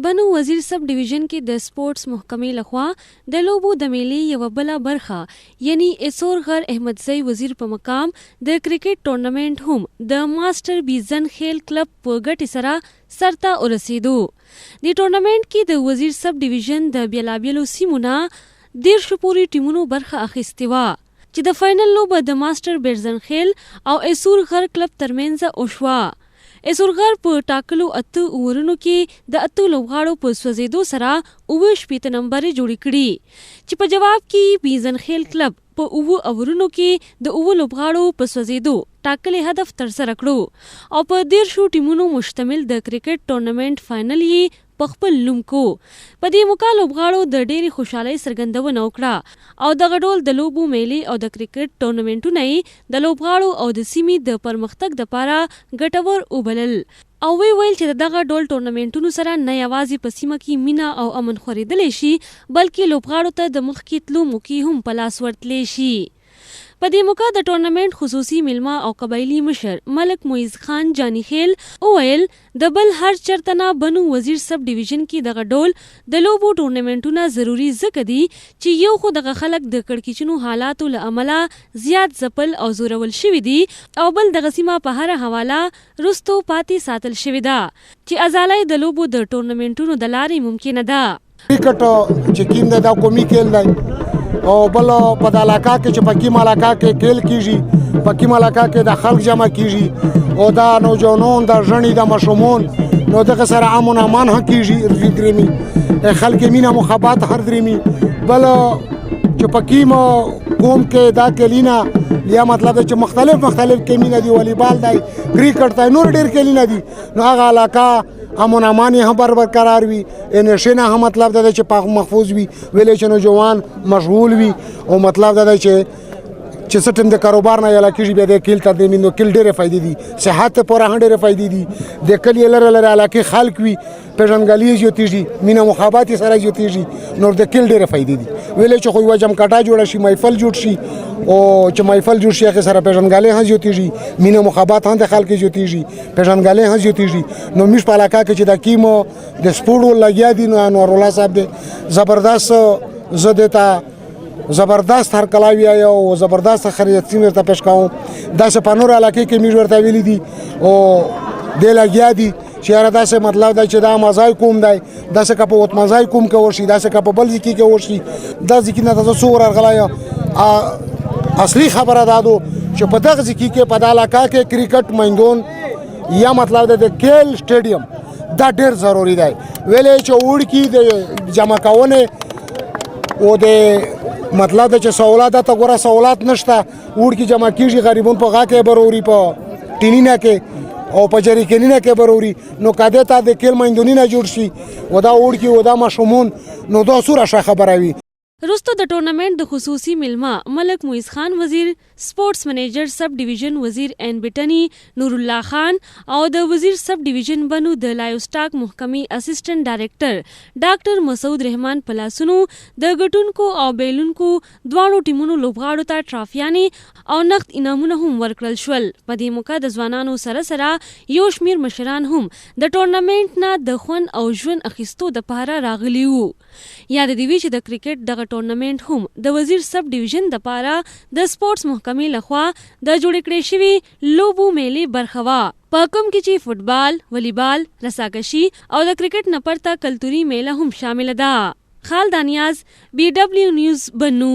بنو وزیر سب ډیویژن کې د سپورټس محکمې لخوا د لوبو د میلې یوه بله برخه یعنی ایسور غر احمدزی وزیر په مقام د کرکټ ټورنمنټ هم د ماسټر بیزن خیل کلب په ګټې سره سرته ورسېدو. د ټورنمنټ کې د وزیر سب ډیویژن د بیلابیلو سیمو نه 10 پورې ټیمونو برخه اخیستې وه چې د فاینل لوبه د ماسټر بیزن خیل او ایسور غر کلب ترمنځ وشوه. ایسور غر په ټاکلو 8 اوورونو کې د 8 لوبغاړو په سوځېدو سره 29 نمبر جوړې کړي چې په جواب کې بیزن خیل کلب په 9 اوورونو کې د 9 لوبغاړو په سوځېدو ټاکلي هدف ترسره کړو او په 13 ټیمونو مشتمل د کرکټ ټورنمنټ فاینل یې په خپل نوم کو. په دې موقع لوبغاړو د ډېرې خوشحالۍ څرګندونه وکړه او دغه ډول د لوبو میلې او د کرکټ ټورنمنټونه یې د لوبغاړو او د سیمې د پرمختګ دپاره ګټور وبلل او ویل چې دغه ډول ټورنمنټونو سره نه یوازې په سیمه کې مینه او امن خورېدلی شي بلکې لوبغاړو ته د مخکې تلو موقع هم په لاس ورتلی شي. په دې موقع د ټورنمنټ خصوصي میلمه او قبایلي مشر ملک معیز خان جانی خیل وویل د بل هر چرته نه بنو وزیر سب ډیویژن کې دغه ډول د لوبو ټورنمنټونه ضروري ځکه دي چې یو خو دغه خلک د کړکېچنو حالاتو له امله زیات ځپل او زورول شوي دي او بل دغه سیمه په هره حواله رستو پاتې ساتل شوې ده چې ازالۍ د لوبو د ټورنمنټونو د لارې ممکنه ده. کرکټ چې کیم دا قومي کھیل دی او بل په د علاقه کې چې په کوم علاقه کې کھیل کیږي په کوم علاقه کې د خلک جمع کیږي او دا نوجوانان د ژڼې د ماشومان نو دغه سره امن امان هم کیږي درېمي خلک مینا محبت هر درېمي بل چې په کوم قوم کې دا کلینا یا مطلب چې مختلف کمینا دی والیبال دی کرکټ دی نور ډېر کلینا دي نو هغه علاقه امن امان هم برقرار وي نشینه هم مطلب دا چې پاک محفوظ وي ویلې چې نوجوان مشغول وي او مطلب دا چې سټم د کاروبار نه یلا کېږي بیا د کیل تر دې نو کیل ډېرې فائدې دي صحت پر هم ډېرې فائدې دي د کلی لره علاقې خلک وي پیژنګالي جوتیږي مینا محبت سره جوتیږي نور د کیل ډېرې فائدې دي ویلې چې خو وجم کټا جوړ شي محفل جوړ شي او چې محفل جوړ شي هغه سره پیژنګالي هم جوتیږي مینا محبت هم د خلک جوتیږي پیژنګالي هم جوتیږي نو مش په علاقه کې چې د کیمو د سپورټ لګیا دي نو انور الله صاحب دې زبردست زدتا زبردست هر کلاوی او زبردست خریت سیمه ته پېښ کوم دا څه په نور علاقې کې میږ ورته ویلي دي او د لګیا دي چې را داسې مطلب دا چې دا مزای کوم دی داسې کا په وت مزای کوم کې ورشي داسې کا په بل ځکه کې ورشي دا ځکه نه تاسو ور غلایا اصلي خبره دادو چې په دغه ځکه کې په علاقه کې کرکټ میدان یا مطلب د کېل سټیډیم دا ډېر ضروری دی ویلې چې وړ کې د جمع کونه او د مطلب دا چې سہولت ته ګوره سہولت نشته وړ کې جمع کیږي غریبون په غا کې بروري په ټینینه کې او په جری کینینه کې بروري نو کاده ته د کېل میدانونه جوړ شي و دا وړ کې و دا مشمون نو دا سوره ښه خبره وي. وروسته د ټورنمنټ د خصوصي میلمه ملک معیز خان وزیر سپورټس منیجر سب ډیویژن وزیر این بټنی نور الله خان او د وزیر سب ډیویژن بنو د لایو سټاک محکمې اسسټنټ ډایریکټر ډاکټر مسعود رحمان پلاسونو د ګټونکو او بیلونکو دواړو ټیمونو لوبغاړو ته ټرافیانې او نقد انعامونه هم ورکړل شول. په دې موقع د ځوانانو سره یو شمیر مشران هم د ټورنمنټ نه د خوند او ژوند اخیستو دپاره راغلي وو. یاد دی چې د کرکټ دغه ټورنمنټ هم د وزیر سب ډیویژن دپاره د سپورټس محکمې لخوا د جوړې کړې شوي لوبو میلې برخه وه په کوم کې چې فوټبال، والیبال، رساکشي او د کرکټ نه پرته کلتوري میله هم شامله ده. خالد انیاز BW نیوز بنو.